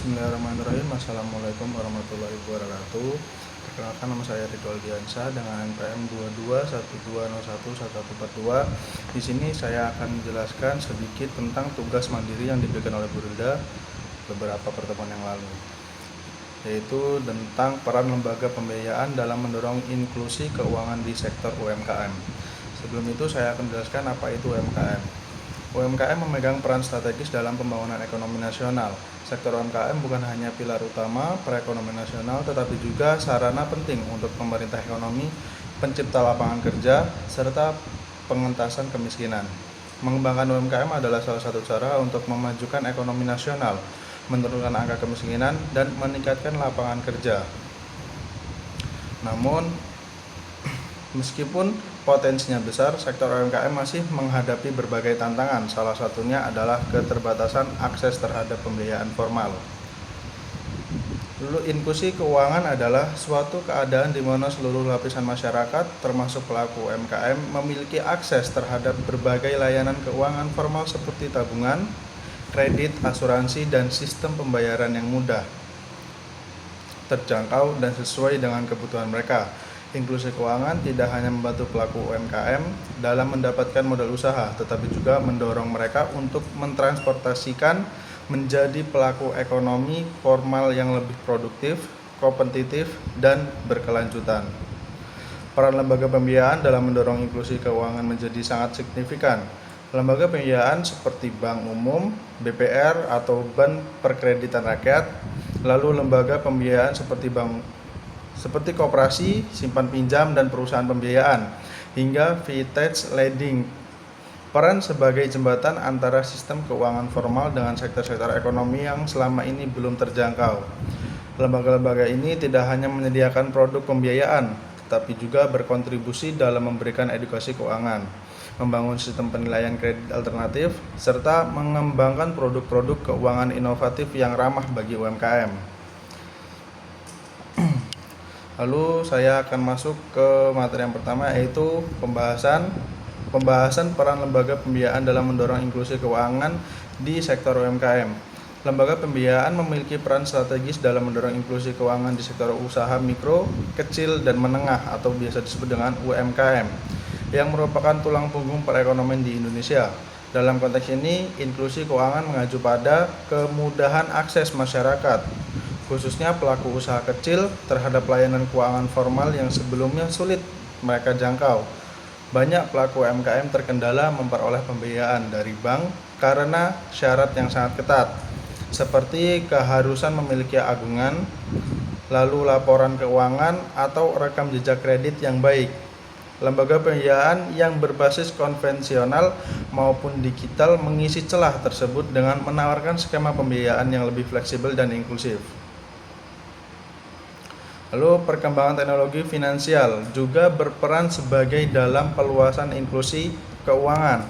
Bismillahirrahmanirrahim. Assalamualaikum warahmatullahi wabarakatuh. Perkenalkan, nama saya Ridwal Diansyah dengan NPM 2212011142. Di sini saya akan menjelaskan sedikit tentang tugas mandiri yang diberikan oleh Bu Rilda beberapa pertemuan yang lalu, yaitu tentang peran lembaga pembiayaan dalam mendorong inklusi keuangan di sektor UMKM. Sebelum itu saya akan menjelaskan apa itu UMKM. UMKM memegang peran strategis dalam pembangunan ekonomi nasional. Sektor UMKM bukan hanya pilar utama perekonomian nasional, tetapi juga sarana penting untuk pemerintah ekonomi, pencipta lapangan kerja, serta pengentasan kemiskinan. Mengembangkan UMKM adalah salah satu cara untuk memajukan ekonomi nasional, menurunkan angka kemiskinan, dan meningkatkan lapangan kerja. Namun, meskipun potensinya besar, sektor UMKM masih menghadapi berbagai tantangan. Salah satunya adalah keterbatasan akses terhadap pembiayaan formal. Lalu, inklusi keuangan adalah suatu keadaan di mana seluruh lapisan masyarakat, termasuk pelaku UMKM, memiliki akses terhadap berbagai layanan keuangan formal seperti tabungan, kredit, asuransi, dan sistem pembayaran yang mudah, terjangkau, dan sesuai dengan kebutuhan mereka. Inklusi keuangan tidak hanya membantu pelaku UMKM dalam mendapatkan modal usaha, tetapi juga mendorong mereka untuk mentransportasikan menjadi pelaku ekonomi formal yang lebih produktif, kompetitif, dan berkelanjutan. Peran lembaga pembiayaan dalam mendorong inklusi keuangan menjadi sangat signifikan. Lembaga pembiayaan seperti Bank Umum, BPR, atau Bank Perkreditan Rakyat, lalu lembaga pembiayaan seperti koperasi, simpan pinjam, dan perusahaan pembiayaan, hingga vintage lending. Peran sebagai jembatan antara sistem keuangan formal dengan sektor-sektor ekonomi yang selama ini belum terjangkau. Lembaga-lembaga ini tidak hanya menyediakan produk pembiayaan, tetapi juga berkontribusi dalam memberikan edukasi keuangan, membangun sistem penilaian kredit alternatif, serta mengembangkan produk-produk keuangan inovatif yang ramah bagi UMKM. Lalu saya akan masuk ke materi yang pertama, yaitu pembahasan peran lembaga pembiayaan dalam mendorong inklusi keuangan di sektor UMKM. Lembaga pembiayaan memiliki peran strategis dalam mendorong inklusi keuangan di sektor usaha mikro, kecil, dan menengah atau biasa disebut dengan UMKM, yang merupakan tulang punggung perekonomian di Indonesia. Dalam konteks ini, inklusi keuangan mengacu pada kemudahan akses masyarakat, khususnya pelaku usaha kecil, terhadap layanan keuangan formal yang sebelumnya sulit mereka jangkau. Banyak pelaku UMKM terkendala memperoleh pembiayaan dari bank karena syarat yang sangat ketat, seperti keharusan memiliki agungan, lalu laporan keuangan, atau rekam jejak kredit yang baik. Lembaga pembiayaan yang berbasis konvensional maupun digital mengisi celah tersebut dengan menawarkan skema pembiayaan yang lebih fleksibel dan inklusif. Lalu, perkembangan teknologi finansial juga berperan sebagai dalam peluasan inklusi keuangan.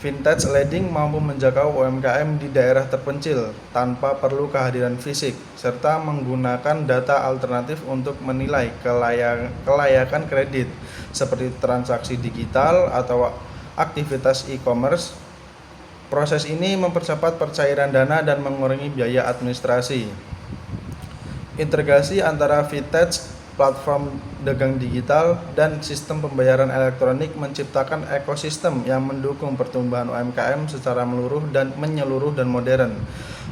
Vintage lending mampu menjangkau UMKM di daerah terpencil tanpa perlu kehadiran fisik, serta menggunakan data alternatif untuk menilai kelayakan kredit, seperti transaksi digital atau aktivitas e-commerce. Proses ini mempercepat pencairan dana dan mengurangi biaya administrasi. Integrasi antara vintage, platform dagang digital, dan sistem pembayaran elektronik menciptakan ekosistem yang mendukung pertumbuhan UMKM secara menyeluruh dan modern.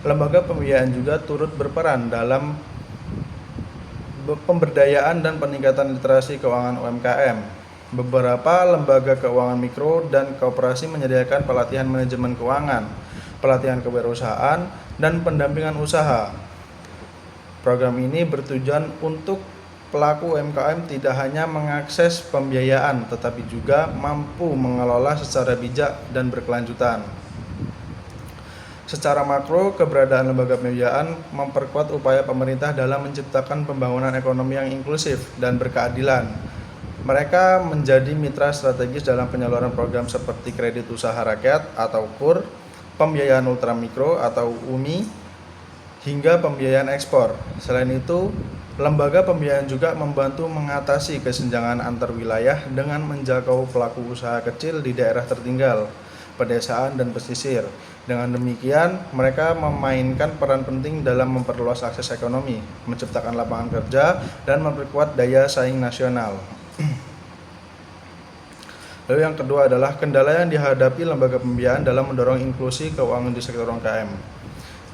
Lembaga pembiayaan juga turut berperan dalam pemberdayaan dan peningkatan literasi keuangan UMKM. Beberapa lembaga keuangan mikro dan koperasi menyediakan pelatihan manajemen keuangan, pelatihan kewirausahaan, dan pendampingan usaha. Program ini bertujuan untuk pelaku UMKM tidak hanya mengakses pembiayaan, tetapi juga mampu mengelola secara bijak dan berkelanjutan. Secara makro, keberadaan lembaga pembiayaan memperkuat upaya pemerintah dalam menciptakan pembangunan ekonomi yang inklusif dan berkeadilan. Mereka menjadi mitra strategis dalam penyaluran program seperti kredit usaha rakyat atau KUR, pembiayaan ultramikro atau UMI, hingga pembiayaan ekspor. Selain itu, lembaga pembiayaan juga membantu mengatasi kesenjangan antar wilayah dengan menjangkau pelaku usaha kecil di daerah tertinggal, pedesaan, dan pesisir. Dengan demikian, mereka memainkan peran penting dalam memperluas akses ekonomi, menciptakan lapangan kerja, dan memperkuat daya saing nasional. Lalu yang kedua adalah kendala yang dihadapi lembaga pembiayaan dalam mendorong inklusi keuangan di sektor UMKM.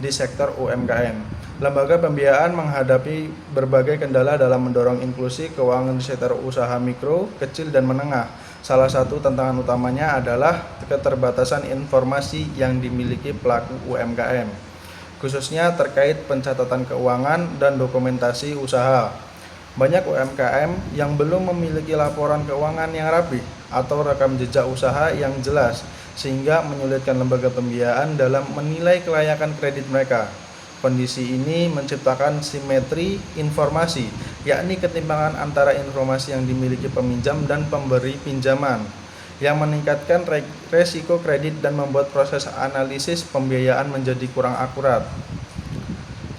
Di sektor UMKM, lembaga pembiayaan menghadapi berbagai kendala dalam mendorong inklusi keuangan di sektor usaha mikro, kecil, dan menengah. Salah satu tantangan utamanya adalah keterbatasan informasi yang dimiliki pelaku UMKM, khususnya terkait pencatatan keuangan dan dokumentasi usaha. Banyak UMKM yang belum memiliki laporan keuangan yang rapi atau rekam jejak usaha yang jelas, sehingga menyulitkan lembaga pembiayaan dalam menilai kelayakan kredit mereka. Kondisi ini menciptakan simetri informasi, yakni ketimpangan antara informasi yang dimiliki peminjam dan pemberi pinjaman, yang meningkatkan resiko kredit dan membuat proses analisis pembiayaan menjadi kurang akurat.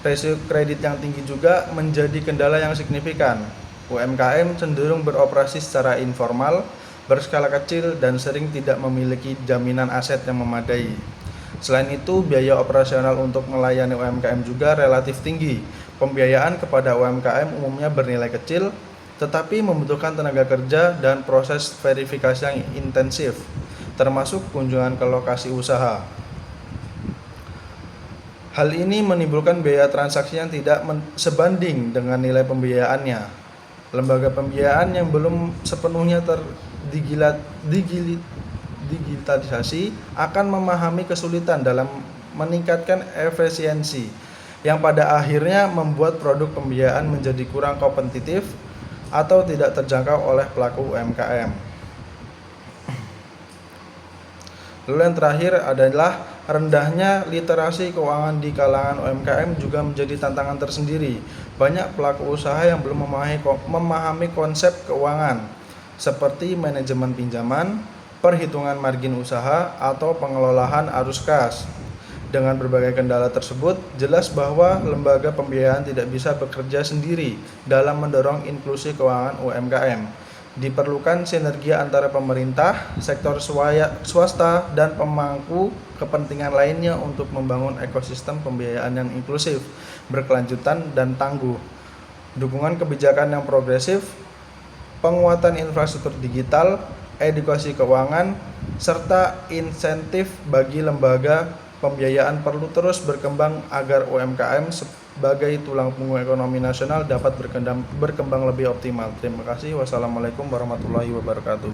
Resiko kredit yang tinggi juga menjadi kendala yang signifikan. UMKM cenderung beroperasi secara informal, berskala kecil, dan sering tidak memiliki jaminan aset yang memadai. Selain itu, biaya operasional untuk melayani UMKM juga relatif tinggi. Pembiayaan kepada UMKM umumnya bernilai kecil, tetapi membutuhkan tenaga kerja dan proses verifikasi yang intensif, termasuk kunjungan ke lokasi usaha. Hal ini menimbulkan biaya transaksi yang tidak sebanding dengan nilai pembiayaannya. Lembaga pembiayaan yang belum sepenuhnya digitalisasi akan memahami kesulitan dalam meningkatkan efisiensi, yang pada akhirnya membuat produk pembiayaan menjadi kurang kompetitif atau tidak terjangkau oleh pelaku UMKM. Lalu yang terakhir adalah rendahnya literasi keuangan di kalangan UMKM juga menjadi tantangan tersendiri. Banyak pelaku usaha yang belum memahami konsep keuangan seperti manajemen pinjaman, perhitungan margin usaha, atau pengelolaan arus kas. Dengan berbagai kendala tersebut, jelas bahwa lembaga pembiayaan tidak bisa bekerja sendiri dalam mendorong inklusi keuangan UMKM. Diperlukan sinergi antara pemerintah, sektor swasta, dan pemangku kepentingan lainnya untuk membangun ekosistem pembiayaan yang inklusif, berkelanjutan, dan tangguh. Dukungan kebijakan yang progresif, penguatan infrastruktur digital, edukasi keuangan, serta insentif bagi lembaga pembiayaan perlu terus berkembang agar UMKM sebagai tulang punggung ekonomi nasional dapat berkembang lebih optimal. Terima kasih. Wassalamualaikum warahmatullahi wabarakatuh.